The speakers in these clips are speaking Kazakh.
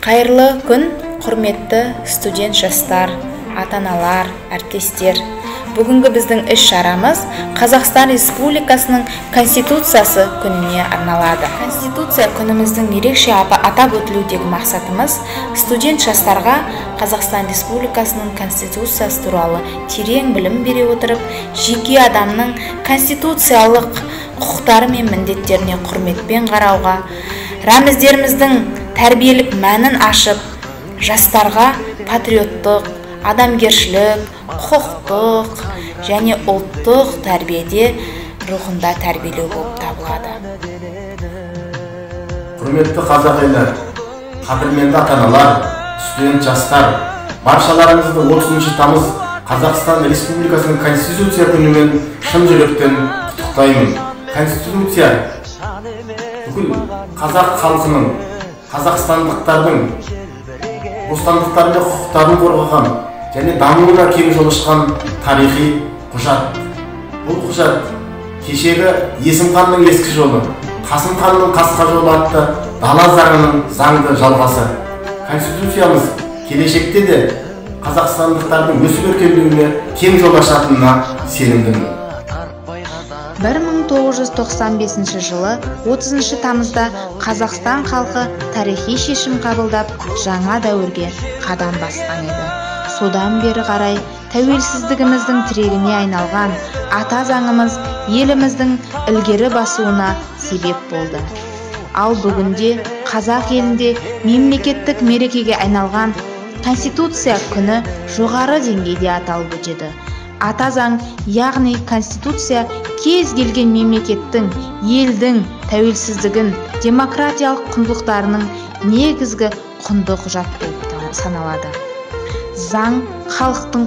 Қайырлы күн, құрметті студент жастар, ата-аналар, әріптестер. Бүгінгі біздің іс-шарамыз Қазақстан Республикасының Конституциясы күніне арналады. Конституция күніміздің ерекше атап өтілудегі мақсатымыз студент жастарға Қазақстан Республикасының Конституциясы туралы терең білім бере отырып, жеке адамның конституциялық құқықтары мен міндеттеріне құрметпен қарауға, рәміздеріміздің тәрбиелік мәнін ашып, жастарға патриоттық, адамгершілік, құқықтық және ұлттық тәрбиеде рухында тәрбиелеу болып табылады. Құрметті қазақ елі, қадірменді ата-аналар, студент жастар, баршаларыңызды 30 тамыз Қазақстан Республикасының Конституция күнімен шын жүректен құттықтаймын. Конституция бүкіл қазақ халқының, қазақстандықтардың бостандықтары мен құқықтарын қорғаған және дамуына кең жол ашқан тарихи құжат. Бұл құжат кешегі Есім ханның ескі жолы, Қасым ханның қасқа жолы атты дала заңының заңды жалғасы. Конституциямыз келешекте де қазақстандықтардың өсіп өркендеуіне кең жол ашатынына сенімдімін. 1995 жылы 30 тамызда Қазақстан халқы тарихи шешім қабылдап, жаңа дәуірге қадам басқан еді. Содан бері қарай тәуелсіздігіміздің тірегіне айналған ата заңымыз еліміздің ілгері басуына себеп болды. Ал бүгінде қазақ елінде мемлекеттік мерекеге айналған Конституция күні жоғары деңгейде аталып өтеді. Ата заң, яғни Конституция кез келген мемлекеттің, елдің тәуелсіздігін, демократиялық құндылықтарының негізгі құнды құжат болып саналады. Заң халықтың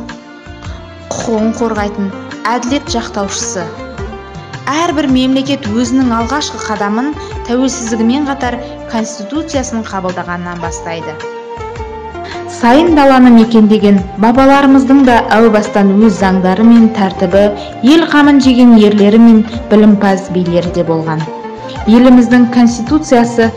құқығын қорғайтын әділет жақтаушысы. Әрбір мемлекет өзінің алғашқы қадамын тәуелсіздігімен қатар Конституциясын қабылдағаннан бастайды. Сайын даланы мекендеген бабаларымыздың да әу бастан өз заңдары мен тәртібі, ел қамын жеген ерлері мен білімпаз билері де болған. Еліміздің Конституциясы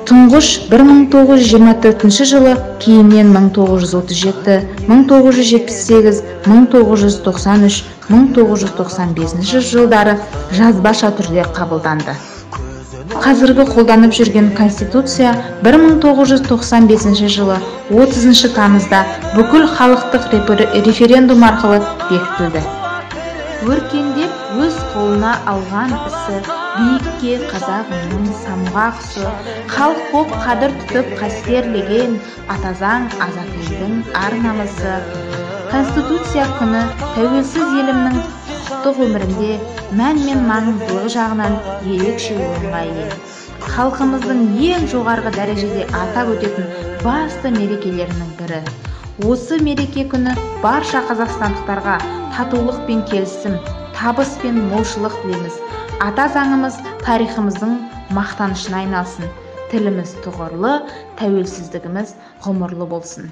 тұңғыш 1924 жылы, кейіннен 1937, 1978, 1993, 1995 жылдары жазбаша түрде қабылданды. Қазіргі қолданып жүрген Конституция 1995 жылы 30 тамызда бүкіл халықтық референдум арқылы бекітілді. Өркендеп өз қолына алған ісі, биікке қазағымның самға құсы, халық боп қадір тұтып қастерлеген ата заң азат елдің ар намысы. Конституция күні тәуелсіз елімнің құқықтық өмірінде мән мен маңыздылығы жағынан ерекше орынға ие. Халқымыздың ең жоғарғы дәрежеде атап өтетін басты мерекелерінің бірі. Осы мереке күні барша қазақстандықтарға татулық пен келісім, табыс пен молшылық тілейміз. Ата заңымыз тарихымыздың мақтанышына айналсын. Тіліміз тұғырлы, тәуелсіздігіміз ғұмырлы болсын.